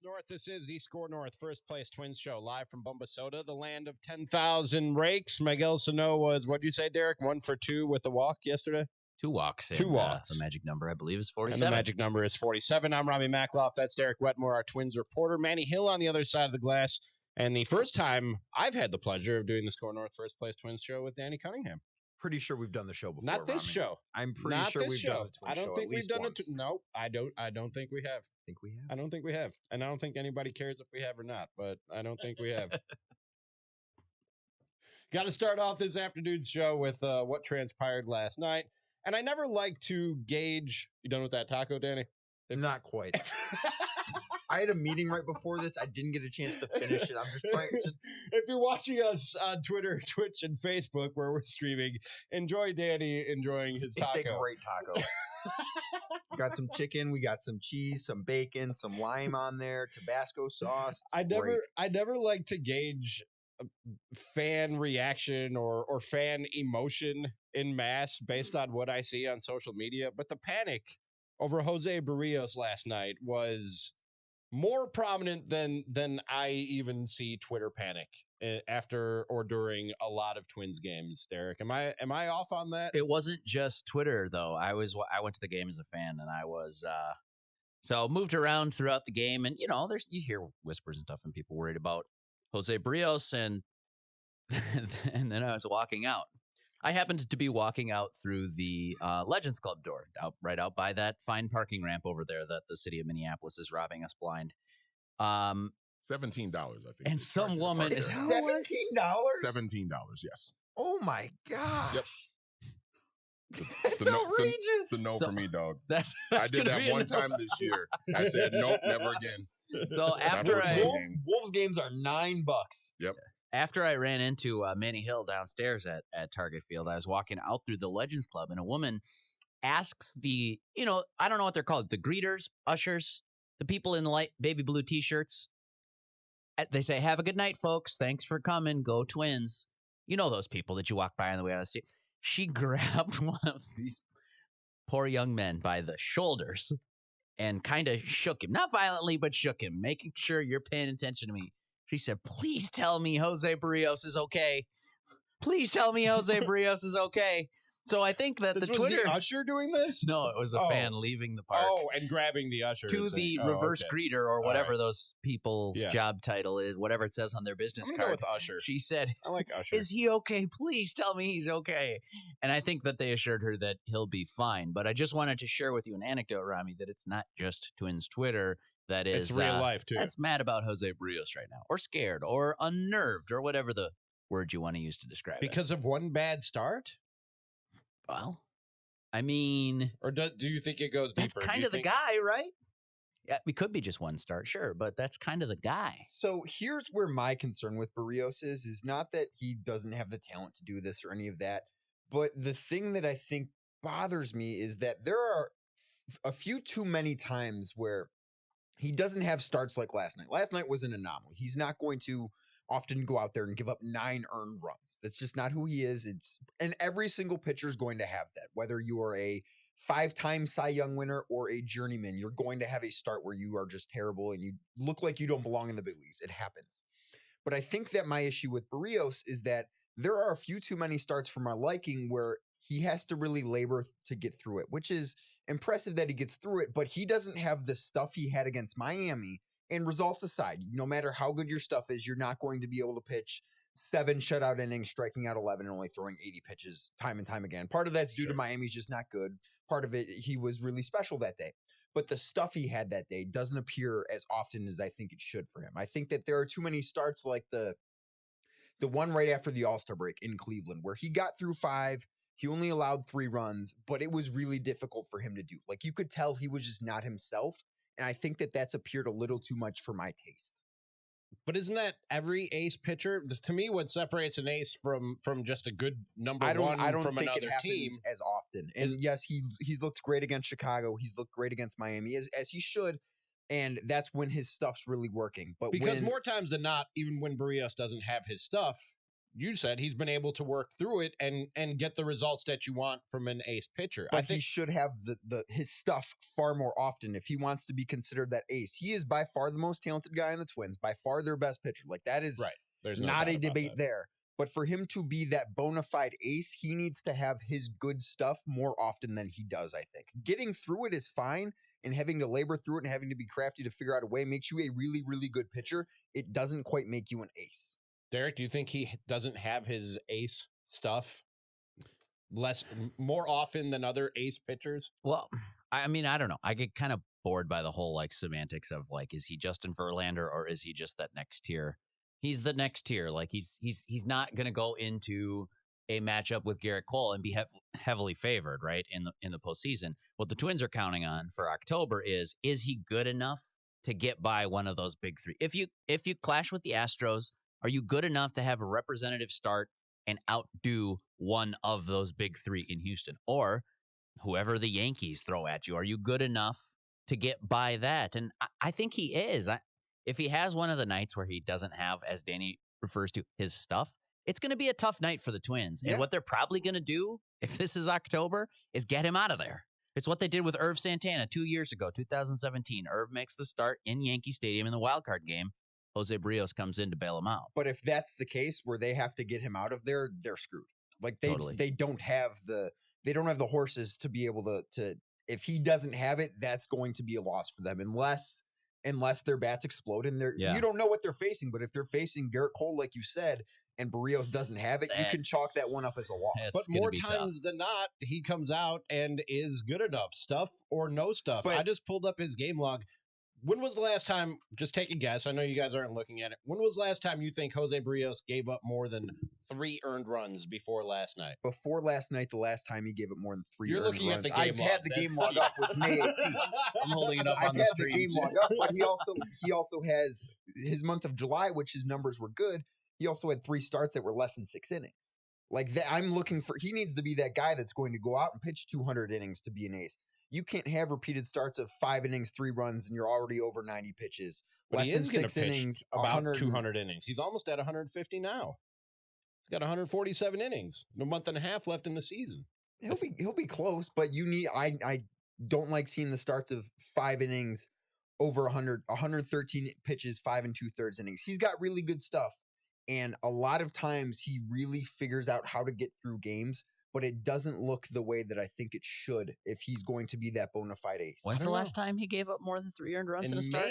North. This is the SKOR North First Place Twins show live from Bumbasota, the land of 10,000 rakes. Miguel Sano was, what'd you say, Derek? 1 for 2 with a walk yesterday? Two walks. Two walks. The magic number, I believe, is 47. And the magic number is 47. I'm Robbie Mackloff. That's Derek Wetmore, our Twins reporter. Manny Hill on the other side of the glass. And the first time I've had the pleasure of doing the SKOR North First Place Twins show with Danny Cunningham. Pretty sure we've done the show before. Not this Rami. show. I'm pretty sure we've done the Twins show. I don't think we've done it. No, I don't think we have. Think we have? I don't think we have. And I don't think anybody cares if we have or not, but I don't think we have. Got to start off this afternoon's show with what transpired last night. And I never like to gauge. You done with that taco, Danny? Not quite. I had a meeting right before this. I didn't get a chance to finish it. I'm just trying. If you're watching us on Twitter, Twitch, and Facebook, where we're streaming, enjoy Danny enjoying his taco. It's a great taco. We got some chicken. We got some cheese, some bacon, some lime on there, Tabasco sauce. I never like to gauge fan reaction or fan emotion in mass based on what I see on social media, but the panic over José Berríos last night was more prominent than I even see Twitter panic after or during a lot of Twins games. Derek, am I off on that? It wasn't just Twitter though. I went to the game as a fan, and I was so moved around throughout the game, and you hear whispers and stuff, and people worried about José Berríos, and then I was walking out. I happened to be walking out through the Legends Club door, right out by that fine parking ramp over there that the city of Minneapolis is robbing us blind. $17, I think. And some woman is $17? $17, yes. Oh my gosh. Yep. That's outrageous. It's a no for me, dog. That's I did that one time this year. I said nope, never again. So after Wolves games are $9. Yep. After I ran into Manny Hill downstairs at Target Field, I was walking out through the Legends Club, and a woman asks I don't know what they're called, the greeters, ushers, the people in the light baby blue T-shirts. They say, "Have a good night, folks. Thanks for coming. Go Twins." You know those people that you walk by on the way out of the street. She grabbed one of these poor young men by the shoulders and kind of shook him. Not violently, but shook him, making sure you're paying attention to me. She said, "Please tell me José Berríos is okay. Please tell me José Berríos is okay." So I think that this the was Twitter the usher doing this? No, it was a fan leaving the park. Oh, and grabbing the usher to the reverse greeter or whatever those people's job title is, whatever it says on their business card. Go with usher. She said, "I like usher. Is he okay? Please tell me he's okay." And I think that they assured her that he'll be fine. But I just wanted to share with you an anecdote, Rami, that it's not just Twins Twitter that is it's real life too. That's mad about José Berríos right now, or scared, or unnerved, or whatever the word you want to use to describe it. Because of one bad start? Well, I mean, or do you think it goes deeper? That's kind of the guy, right? Yeah, it could be just one start, sure, but that's kind of the guy. So here's where my concern with Berríos is not that he doesn't have the talent to do this or any of that, but the thing that I think bothers me is that there are a few too many times where he doesn't have starts like last night. Last night was an anomaly. He's not going to often go out there and give up 9 earned runs. That's just not who he is. And every single pitcher is going to have that. Whether you are a 5-time Cy Young winner or a journeyman, you're going to have a start where you are just terrible and you look like you don't belong in the big leagues. It happens. But I think that my issue with Berríos is that there are a few too many starts for my liking where he has to really labor to get through it, which is impressive that he gets through it, but he doesn't have the stuff he had against Miami. And results aside, no matter how good your stuff is, you're not going to be able to pitch 7 shutout innings, striking out 11, and only throwing 80 pitches time and time again. Part of that's due to Miami's just not good. Part of it, he was really special that day. But the stuff he had that day doesn't appear as often as I think it should for him. I think that there are too many starts like the one right after the All-Star break in Cleveland where he got through 5. He only allowed 3 runs, but it was really difficult for him to do. Like, you could tell he was just not himself, and I think that that's appeared a little too much for my taste. But isn't that every ace pitcher? To me, what separates an ace from just a good number one I don't from think another it happens team as often. And yes, he's looked great against Chicago. He's looked great against Miami, as he should. And that's when his stuff's really working. But because more times than not, even when Berríos doesn't have his stuff, you said, he's been able to work through it and get the results that you want from an ace pitcher. But he should have his stuff far more often if he wants to be considered that ace. He is by far the most talented guy in the Twins, by far their best pitcher. Like, that is right. There's not a debate there. But for him to be that bona fide ace, he needs to have his good stuff more often than he does, I think. Getting through it is fine, and having to labor through it and having to be crafty to figure out a way makes you a really, really good pitcher. It doesn't quite make you an ace. Derek, do you think he doesn't have his ace stuff more often than other ace pitchers? Well, I mean, I don't know. I get kind of bored by the whole like semantics of like, is he Justin Verlander or is he just that next tier? He's the next tier. Like he's not going to go into a matchup with Garrett Cole and be heavily favored, right, in the postseason. What the Twins are counting on for October is he good enough to get by one of those big three? If you clash with the Astros, are you good enough to have a representative start and outdo one of those big three in Houston? Or whoever the Yankees throw at you, are you good enough to get by that? And I think he is. If he has one of the nights where he doesn't have, as Danny refers to, his stuff, it's going to be a tough night for the Twins. Yeah. And what they're probably going to do, if this is October, is get him out of there. It's what they did with Irv Santana 2 years ago, 2017. Irv makes the start in Yankee Stadium in the wild card game. José Berríos comes in to bail him out. But if that's the case where they have to get him out of there, they're screwed. Like they don't have the horses to be able to if he doesn't have it, that's going to be a loss for them unless their bats explode and you don't know what they're facing. But if they're facing Garrett Cole, like you said, and Berríos doesn't have it, you can chalk that one up as a loss. But more times than not, he comes out and is good enough, stuff or no stuff. But I just pulled up his game log. When was the last time, just take a guess, I know you guys aren't looking at it, when was the last time you think José Berríos gave up more than 3 earned runs before last night? Before last night, the last time he gave up more than 3 You're earned looking runs. at the game log. I've had the game log up. It was May 18th. I'm holding it up on the screen. I've had the game log up, but he also has his month of July, which his numbers were good. He also had 3 starts that were less than 6 innings. Like that, I'm looking for. He needs to be that guy that's going to go out and pitch 200 innings to be an ace. You can't have repeated starts of 5 innings, 3 runs, and you're already over 90 pitches. But less he than is 6 innings, about 200 innings. He's almost at 150 now. He's got 147 innings. A month and a half left in the season. He'll be close, but you need. I don't like seeing the starts of 5 innings over 113 pitches, 5 2/3 innings. He's got really good stuff, and a lot of times he really figures out how to get through games. But it doesn't look the way that I think it should if he's going to be that bona fide ace. When's the last time he gave up more than 3 earned runs in a start?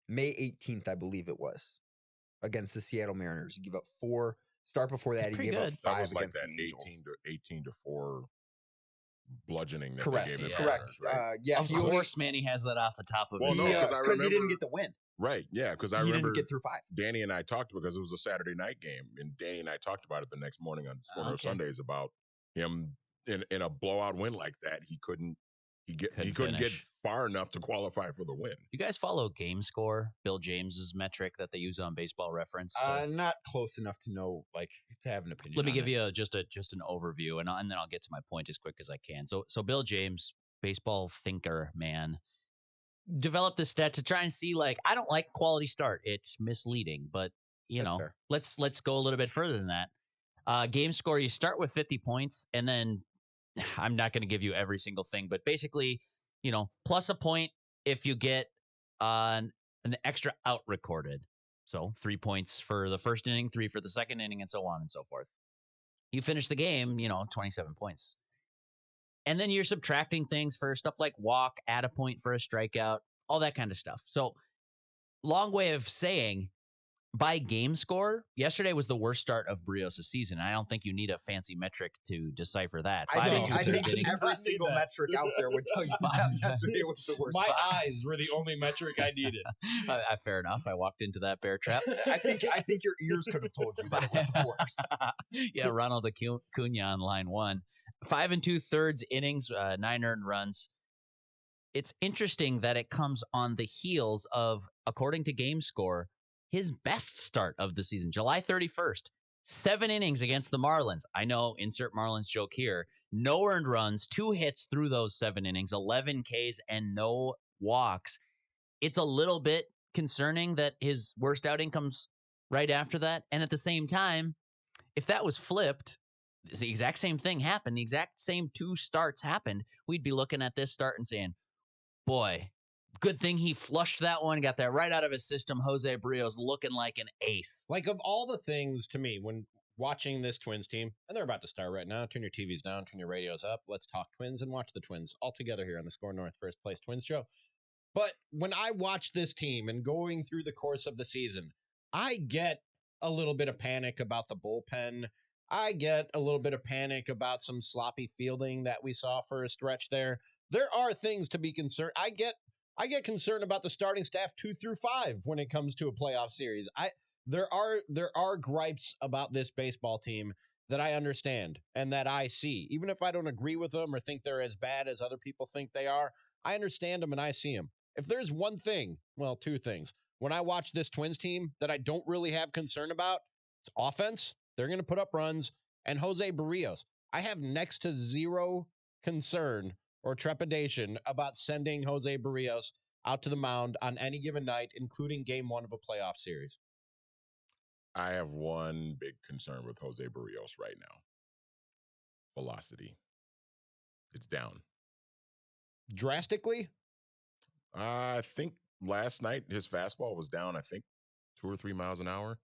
May 18th, I believe it was, against the Seattle Mariners. He gave up 4. Start before that, he gave up 5 that was like against that the Angels. 18 to 4 bludgeoning that correct. they gave the Correct. Mariners, right? Of course, Manny has that off the top of his head. head. Because he didn't get the win. Right, yeah, because I he remember didn't get through 5. Danny and I talked because it was a Saturday night game, and Danny and I talked about it the next morning on SKOR North Sundays about him in a blowout win like that. He couldn't get far enough to qualify for the win. You guys follow Game Score, Bill James's metric that they use on Baseball Reference? Not close enough to know, like, to have an opinion. Let me give you just an overview, and then I'll get to my point as quick as I can. So Bill James, baseball thinker, man, developed this stat to try and see, like, I don't like quality start. It's misleading, but fair. let's go a little bit further than that. Game Score, you start with 50 points, and then I'm not going to give you every single thing, but basically, plus a point if you get an extra out recorded. So 3 points for the first inning, 3 for the second inning, and so on and so forth. You finish the game, 27 points. And then you're subtracting things for stuff like walk, add a point for a strikeout, all that kind of stuff. So long way of saying, by Game Score, yesterday was the worst start of Berrios' season. I don't think you need a fancy metric to decipher that. I think every single metric out there would tell you that yesterday was the worst. My eyes were the only metric I needed. Fair enough. I walked into that bear trap. I think your ears could have told you that it was the worst. Yeah, Ronald Acuna on line 1. 5 2/3 innings, 9 earned runs. It's interesting that it comes on the heels of, according to Game Score, his best start of the season, July 31st, 7 innings against the Marlins. I know, insert Marlins joke here. No earned runs, 2 hits through those 7 innings, 11 Ks, and no walks. It's a little bit concerning that his worst outing comes right after that. And at the same time, if that was flipped, the exact same thing happened, the exact same 2 starts happened, we'd be looking at this start and saying, boy, good thing he flushed that one, got that right out of his system. José Berríos looking like an ace. Like, of all the things to me when watching this Twins team, and they're about to start right now, turn your TVs down, turn your radios up, let's talk Twins and watch the Twins all together here on the SKOR North First Place Twins show. But when I watch this team and going through the course of the season, I get a little bit of panic about the bullpen. I get a little bit of panic about some sloppy fielding that we saw for a stretch there. There are things to be concerned. I get concerned about the starting staff 2 through 5 when it comes to a playoff series. There are gripes about this baseball team that I understand and that I see. Even if I don't agree with them or think they're as bad as other people think they are, I understand them and I see them. If there's one thing, well, 2 things. When I watch this Twins team that I don't really have concern about, it's offense. They're going to put up runs. And José Berríos. I have next to zero concern or trepidation about sending José Berríos out to the mound on any given night, including game 1 of a playoff series. I have one big concern with José Berríos right now. Velocity. It's down. Drastically? I think last night his fastball was down, 2 or 3 miles an hour.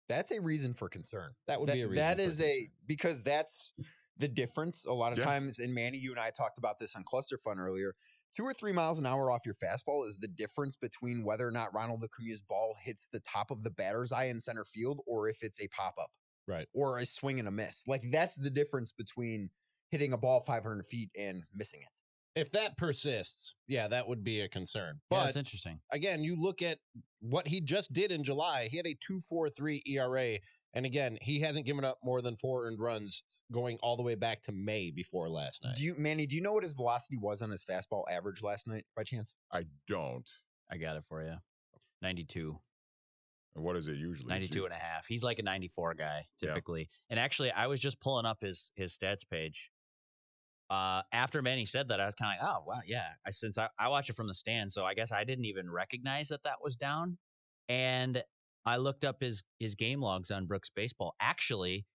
That's a reason for concern. That would be a reason. That is because that's the difference. A lot of times, and Manny, you and I talked about this on Cluster Fun earlier. 2 or 3 miles an hour off your fastball is the difference between whether or not Ronald Acuña's ball hits the top of the batter's eye in center field or if it's a pop-up. Right. Or a swing and a miss. Like, that's the difference between hitting a ball 500 feet and missing it. If that persists, yeah, that would be a concern. But yeah, that's interesting. Again, you look at what he just did in July. He had a 2.43 ERA. And again, he hasn't given up more than 4 earned runs going all the way back to May before last night. Manny, do you know what his velocity was on his fastball average last night by chance? I don't. I got it for you. 92. And what is it usually? 92 and a half. He's like a 94 guy typically. Yeah. And actually, I was just pulling up his stats page. After Manny said that, I was kind of like, oh, wow, yeah. Since I watch it from the stand, so I guess I didn't even recognize that was down. And I looked up his game logs on Brooks Baseball. Actually,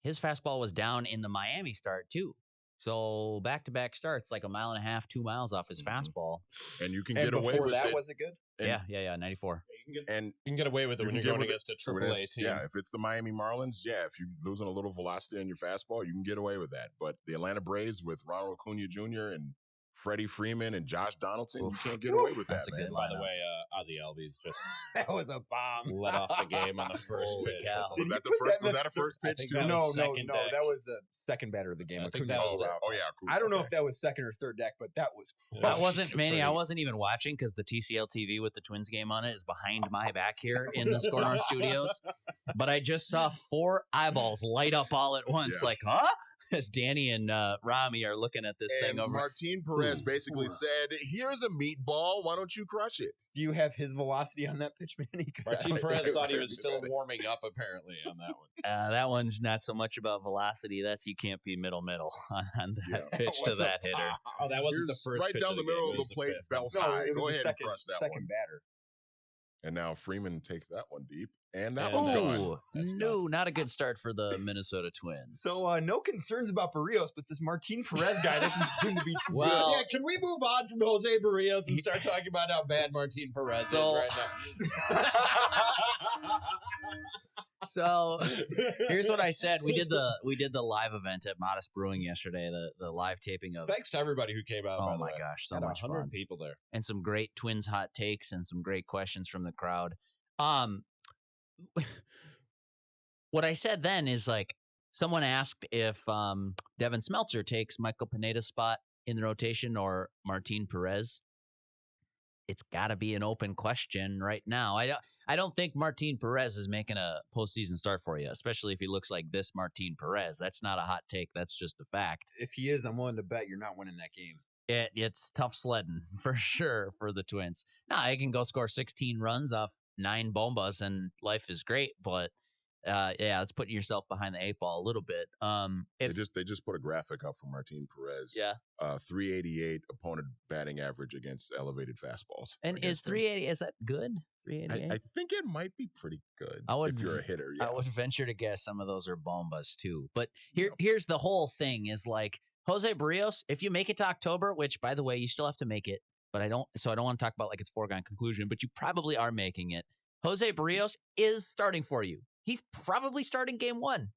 his fastball was down in the Miami start, too. So back-to-back starts, like 1.5 miles, 2 miles off his fastball. And you can get away with that, it. Was it good? Yeah, 94. You can get away with it when you're going against a AAA team. Yeah, if it's the Miami Marlins, if you're losing a little velocity on your fastball, you can get away with that. But the Atlanta Braves with Ronald Acuña Jr. and Freddie Freeman and Josh Donaldson, you can't get away with that, man. By the way, Ozzie Albies just that was a bomb. Let off the game on the first pitch. Was that the first? Was that a first pitch too? No. That was a second batter of the game. I think that was I don't know if that was second or third deck, but that was. That wasn't Manny. I wasn't even watching because the TCL TV with the Twins game on it is behind my back here in the SKOR North studios. But I just saw 4 eyeballs light up all at once. Yeah. Like, huh? As Danny and Rami are looking at this thing over. Martin Perez basically said, "Here's a meatball. Why don't you crush it?" Do you have his velocity on that pitch, Manny? Martin Perez thought he was still warming up, apparently, on that one. That one's not so much about velocity. That's you can't be middle on that pitch to that hitter. Oh, that wasn't the first right pitch down the middle of the plate, belt high. It was Go the ahead and crush that second batter. And now Freeman takes that one deep, and that one's gone. No, not a good start for the Minnesota Twins. So no concerns about Berrios, but this Martin Perez guy doesn't seem to be too well. good. Yeah, can we move on from José Berríos and start talking about how bad Martin Perez is right now? So here's what I said. We did the live event at Modest Brewing yesterday. The live taping of. Thanks to everybody who came out. Oh my gosh, so much 100 fun. people there, and some great Twins hot takes and some great questions from the crowd. What I said then is like someone asked if Devin Smeltzer takes Michael Pineda's spot in the rotation or Martin Perez. It's got to be an open question right now. I don't think Martin Perez is making a postseason start for you, especially if he looks like this Martin Perez. That's not a hot take. That's just a fact. If he is, I'm willing to bet you're not winning that game. It's tough sledding for sure for the Twins. Now, I can go score 16 runs off 9 bombas and life is great, but It's putting yourself behind the 8 ball a little bit. They just put a graphic up for Martin Perez. Yeah. 388 opponent batting average against elevated fastballs. And is 380 is that good? 388. I think it might be pretty good if you're a hitter. Yeah. I would venture to guess some of those are bombas too. But here's the whole thing: is like José Berríos. If you make it to October, which by the way you still have to make it, but I don't want to talk about like it's foregone conclusion, but you probably are making it. José Berríos is starting for you. He's probably starting game 1.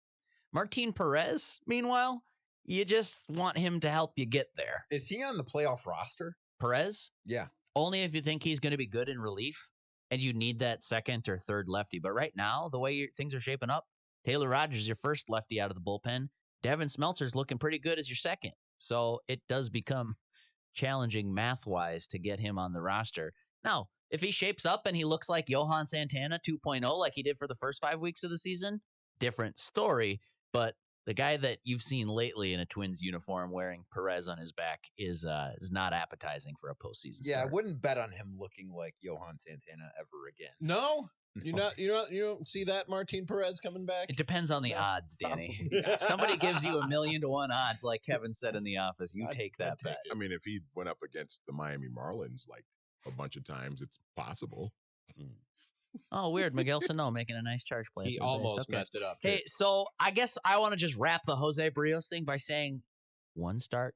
Martin Perez, meanwhile, you just want him to help you get there. Is he on the playoff roster? Perez? Yeah. Only if you think he's going to be good in relief and you need that second or third lefty. But right now, the way things are shaping up, Taylor Rogers is your first lefty out of the bullpen. Devin Smeltzer's looking pretty good as your second. So it does become challenging math-wise to get him on the roster. Now, if he shapes up and he looks like Johan Santana 2.0 like he did for the first 5 weeks of the season, different story. But the guy that you've seen lately in a Twins uniform wearing Perez on his back is not appetizing for a postseason start. I wouldn't bet on him looking like Johan Santana ever again. No? You don't see that Martin Perez coming back? It depends on the odds, Danny. Somebody gives you 1,000,000 to 1 odds, like Kevin said in the office. You take that bet. I mean, if he went up against the Miami Marlins like a bunch of times, it's possible. Oh, weird. Miguel Sano making a nice charge play. He almost messed it up. Hey, so I guess I want to just wrap the José Berríos thing by saying 1 start.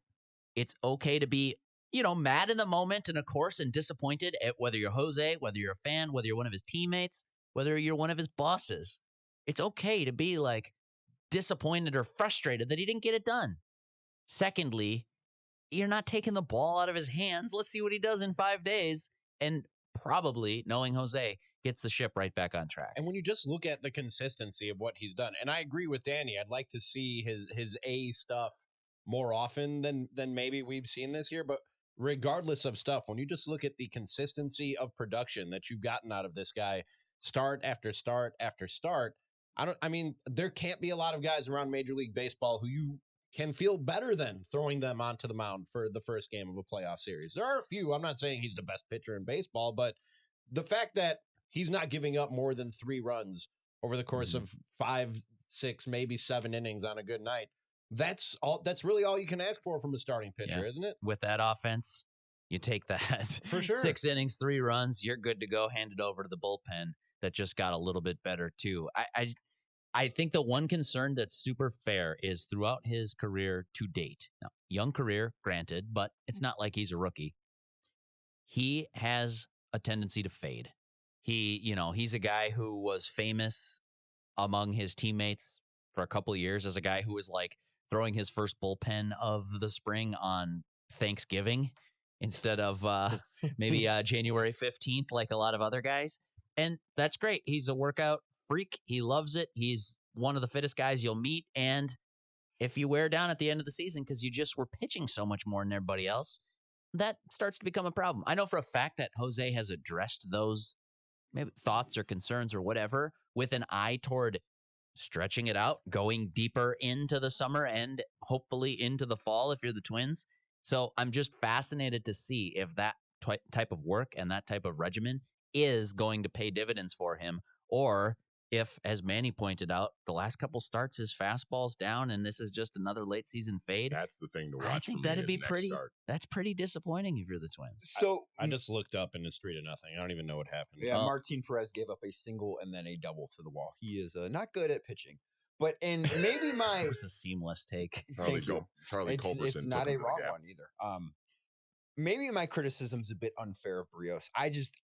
It's okay to be, mad in the moment and, of course, and disappointed at whether you're Jose, whether you're a fan, whether you're one of his teammates, whether you're one of his bosses. It's okay to be like disappointed or frustrated that he didn't get it done. Secondly, you're not taking the ball out of his hands. Let's see what he does in 5 days. And probably, knowing Jose, gets the ship right back on track. And when you just look at the consistency of what he's done, and I agree with Danny, I'd like to see his A stuff more often than maybe we've seen this year. But regardless of stuff, when you just look at the consistency of production that you've gotten out of this guy, start after start after start, there can't be a lot of guys around Major League Baseball who you can feel better than throwing them onto the mound for the first game of a playoff series. There are a few. I'm not saying he's the best pitcher in baseball, but the fact that he's not giving up more than 3 runs over the course of 5, 6, maybe 7 innings on a good night, that's really all you can ask for from a starting pitcher, isn't it? With that offense, you take that. For sure. 6 innings, 3 runs, you're good to go. Hand it over to the bullpen that just got a little bit better too. I think the one concern that's super fair is throughout his career to date. Now, young career, granted, but it's not like he's a rookie. He has a tendency to fade. He's a guy who was famous among his teammates for a couple of years as a guy who was like throwing his first bullpen of the spring on Thanksgiving instead of maybe January 15th, like a lot of other guys. And that's great. He's a workout freak. He loves it. He's one of the fittest guys you'll meet. And if you wear down at the end of the season because you just were pitching so much more than everybody else, that starts to become a problem. I know for a fact that Jose has addressed those maybe thoughts or concerns or whatever with an eye toward stretching it out, going deeper into the summer and hopefully into the fall if you're the Twins. So I'm just fascinated to see if that type of work and that type of regimen is going to pay dividends for him, or if, as Manny pointed out, the last couple starts his fastball's down and this is just another late season fade. That's the thing to watch. I think that'd be that's pretty disappointing if you're the Twins. So I just looked up and it's 3-0. I don't even know what happened. Yeah, Martin Perez gave up a single and then a double to the wall. He is not good at pitching. But and maybe my it was a seamless take. Charlie Culberson. It's not a wrong one either. Maybe my criticism's a bit unfair of Berríos.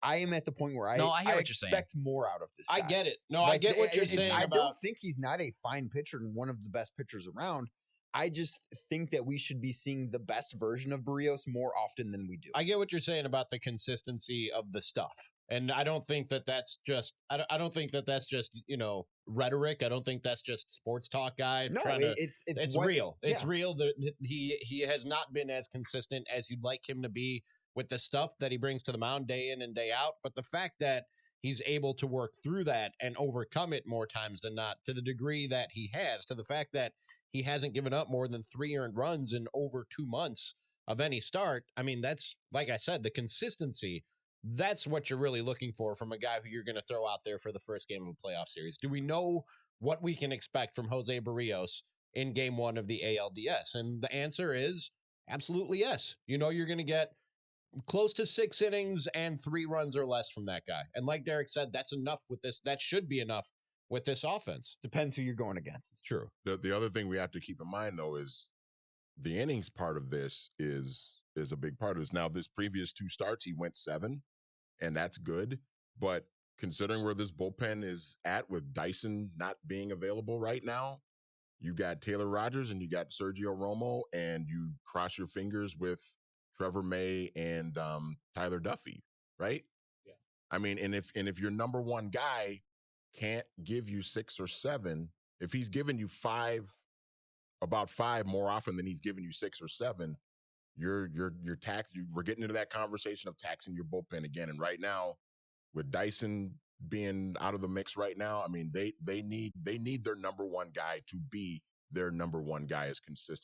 I am at the point where I expect more out of this guy. I get it. No, I get what you're saying. I don't think he's not a fine pitcher and one of the best pitchers around. I just think that we should be seeing the best version of Berríos more often than we do. I get what you're saying about the consistency of the stuff. And I don't think that that's just I don't think that that's just, rhetoric. I don't think that's just sports talk guy. No, it's real. Yeah. It's real. He has not been as consistent as you'd like him to be with the stuff that he brings to the mound day in and day out. But the fact that he's able to work through that and overcome it more times than not, to the degree that he has, to the fact that he hasn't given up more than 3 earned runs in over 2 months of any start. I mean, that's, like I said, the consistency That's what you're really looking for from a guy who you're going to throw out there for the first game of a playoff series. Do we know what we can expect from José Berríos in game 1 of the ALDS? And the answer is absolutely yes. You know you're going to get close to 6 innings and 3 runs or less from that guy. And like Derek said, that's enough with this. That should be enough with this offense. Depends who you're going against. True. The other thing we have to keep in mind, though, is the innings part of this is a big part of this. Now, this previous 2 starts, he went 7, and that's good. But considering where this bullpen is at with Dyson not being available right now, you got Taylor Rogers and you got Sergio Romo, and you cross your fingers with Trevor May and Tyler Duffy, right? Yeah. I mean, and if your number one guy can't give you 6 or 7, if he's giving you 5, about 5 more often than he's giving you 6 or 7, we're getting into that conversation of taxing your bullpen again. And right now, with Dyson being out of the mix right now, I mean, they need their number one guy to be their number one guy as consistently